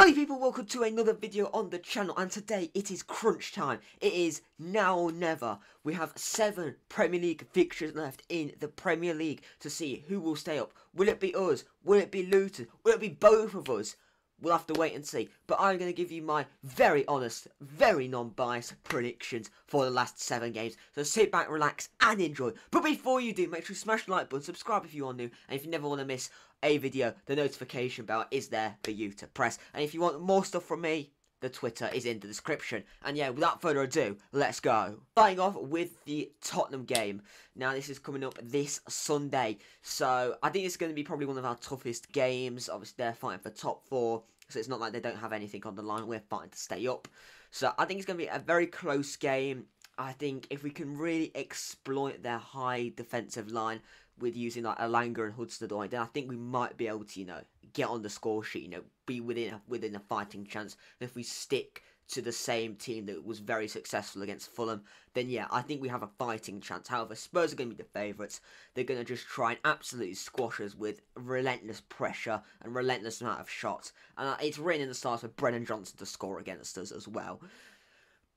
Hi people, welcome to another video on the channel, and today it is crunch time. It is now or never. We have 7 Premier League fixtures left in the Premier League to see who will stay up. Will it be us? Will it be Luton? Will it be both of us? We'll have to wait and see. But I'm going to give you my very honest, very non-biased predictions for the last 7 games. So sit back, relax and enjoy. But before you do, make sure you smash the like button, subscribe if you are new, and if you never want to miss a video, the notification bell is there for you to press. And if you want more stuff from me, the Twitter is in the description. And yeah, without further ado, let's go. Starting off with the Tottenham game. Now, this is coming up this Sunday. So, I think it's going to be probably one of our toughest games. Obviously, they're fighting for top 4. So, it's not like they don't have anything on the line. We're fighting to stay up. So, I think it's going to be a very close game. I think if we can really exploit their high defensive line with using like Alanga and Hudson-Odoi, then I think we might be able to, get on the score sheet, be within a fighting chance. And if we stick to the same team that was very successful against Fulham, then yeah, I think we have a fighting chance. However, Spurs are going to be the favourites. They're going to just try and absolutely squash us with relentless pressure and relentless amount of shots. And it's written in the stars for Brennan Johnson to score against us as well.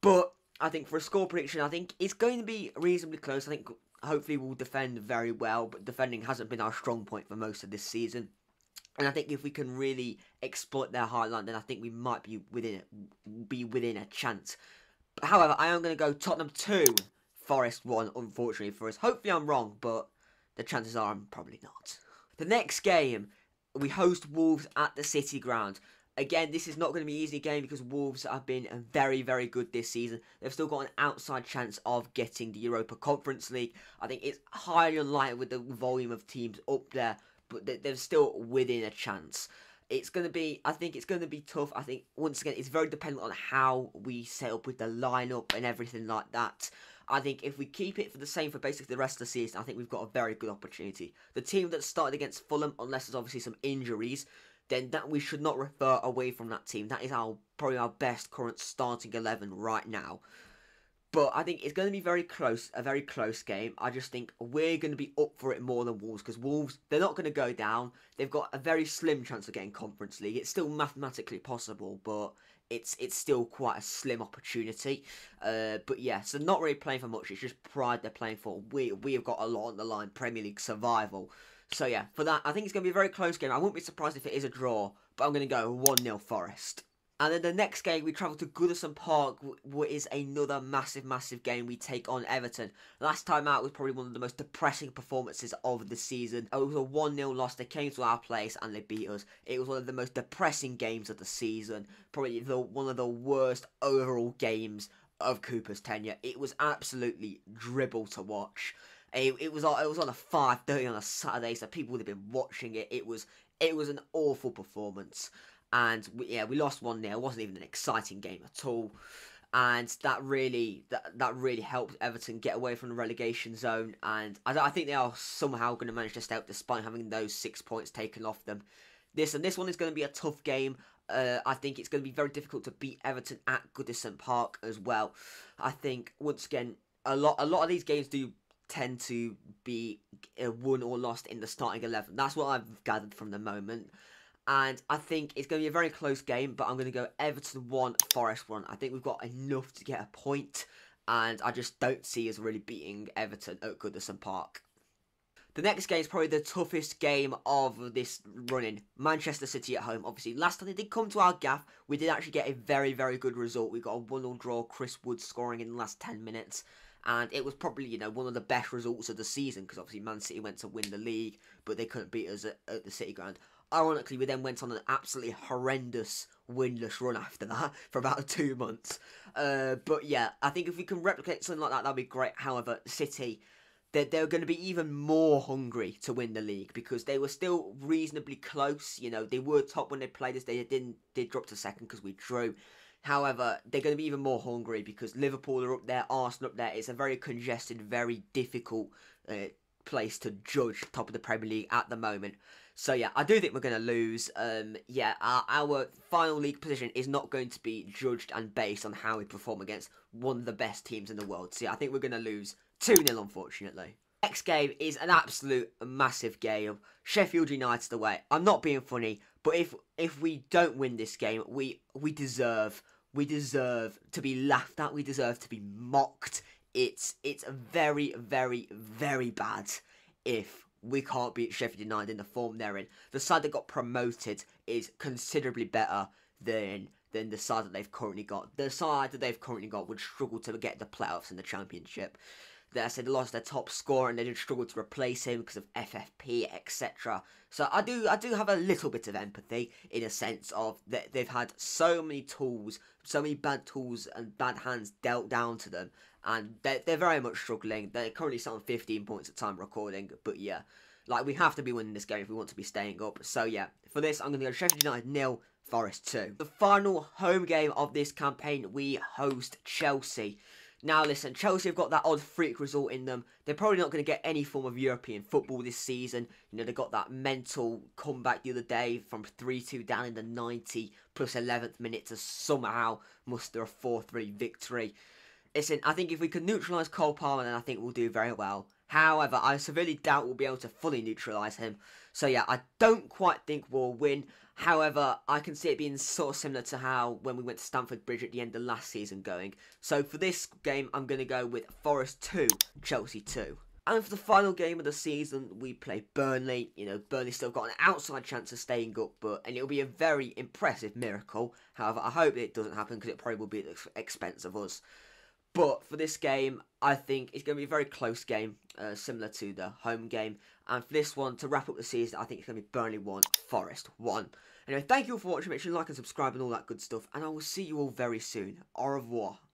But I think for a score prediction, I think it's going to be reasonably close. I think hopefully we'll defend very well, but defending hasn't been our strong point for most of this season. And I think if we can really exploit their high line, then I think we might be within a chance. However, I am going to go Tottenham 2, Forest 1, unfortunately for us. Hopefully I'm wrong, but the chances are I'm probably not. The next game, we host Wolves at the City Ground. Again, this is not going to be an easy game because Wolves have been very, very good this season. They've still got an outside chance of getting the Europa Conference League. I think it's highly unlikely with the volume of teams up there, but they're still within a chance. It's going to be, I think it's going to be tough. I think, once again, it's very dependent on how we set up with the lineup and everything like that. I think if we keep it for the same for basically the rest of the season, I think we've got a very good opportunity. The team that started against Fulham, unless there's obviously some injuries, then that we should not refer away from that team. That is probably our best current starting 11 right now. But I think it's going to be very close, a very close game. I just think we're going to be up for it more than Wolves, because Wolves, they're not going to go down. They've got a very slim chance of getting Conference League. It's still mathematically possible, but it's still quite a slim opportunity. But yeah, so not really playing for much. It's just pride they're playing for. We have got a lot on the line, Premier League survival. So yeah, for that, I think it's going to be a very close game. I wouldn't be surprised if it is a draw, but I'm going to go 1-0 Forest. And then the next game, we travel to Goodison Park, which is another massive, massive game. We take on Everton. Last time out was probably one of the most depressing performances of the season. It was a 1-0 loss. They came to our place and they beat us. It was one of the most depressing games of the season. Probably one of the worst overall games of Cooper's tenure. It was absolutely dribble to watch. It was on a 5:30 on a Saturday, so people would have been watching it. It was an awful performance. And we lost 1-0. It wasn't even an exciting game at all, and that really helped Everton get away from the relegation zone. And I think they are somehow going to manage to stay up despite having those 6 points taken off them. This one is going to be a tough game. I think it's going to be very difficult to beat Everton at Goodison Park as well. I think once again a lot of these games do tend to be won or lost in the starting 11. That's what I've gathered from the moment. And I think it's going to be a very close game, but I'm going to go Everton 1, Forest 1. I think we've got enough to get a point, and I just don't see us really beating Everton at Goodison Park. The next game is probably the toughest game of this run-in. Manchester City at home. Obviously, last time they did come to our gaff, we did actually get a very, very good result. We got a 1-0 draw, Chris Wood scoring in the last 10 minutes. And it was probably, one of the best results of the season, because obviously Man City went to win the league, but they couldn't beat us at the City Ground. Ironically, we then went on an absolutely horrendous winless run after that for about 2 months. But yeah, I think if we can replicate something like that, that'd be great. However, City, they're going to be even more hungry to win the league, because they were still reasonably close. They were top when they played us. They did drop to second because we drew. However, they're going to be even more hungry because Liverpool are up there, Arsenal up there. It's a very congested, very difficult place to judge top of the Premier League at the moment. So yeah, I do think we're going to lose. Our final league position is not going to be judged and based on how we perform against one of the best teams in the world. So yeah, I think we're going to lose 2-0, unfortunately. Next game is an absolute massive game. Sheffield United away. I'm not being funny, But if we don't win this game, we deserve to be laughed at. We deserve to be mocked. It's very, very, very bad if we can't beat Sheffield United in the form they're in. The side that got promoted is considerably better than the side that they've currently got. The side that they've currently got would struggle to get the playoffs in the Championship. They said they lost their top scorer and they did struggle to replace him because of FFP, etc. So I do have a little bit of empathy in a sense of that they've had so many tools, so many bad tools and bad hands dealt down to them, and they're very much struggling. They're currently sat on 15 points at time of recording, but yeah, like, we have to be winning this game if we want to be staying up. So yeah, for this I'm going to go Sheffield United 0, Forest 2. The final home game of this campaign, we host Chelsea. Now listen, Chelsea have got that odd freak result in them. They're probably not going to get any form of European football this season. You know, they got that mental comeback the other day from 3-2 down in the 90 plus 11th minute to somehow muster a 4-3 victory. Listen, I think if we can neutralise Cole Palmer, then I think we'll do very well. However, I severely doubt we'll be able to fully neutralise him. So yeah, I don't quite think we'll win. However, I can see it being sort of similar to how when we went to Stamford Bridge at the end of last season going. So for this game, I'm going to go with Forest 2, Chelsea 2. And for the final game of the season, we play Burnley. You know, Burnley still got an outside chance of staying up, and it'll be a very impressive miracle. However, I hope it doesn't happen because it probably will be at the expense of us. But for this game, I think it's going to be a very close game, similar to the home game. And for this one, to wrap up the season, I think it's going to be Burnley 1, Forest 1. Anyway, thank you all for watching. Make sure you like and subscribe and all that good stuff. And I will see you all very soon. Au revoir.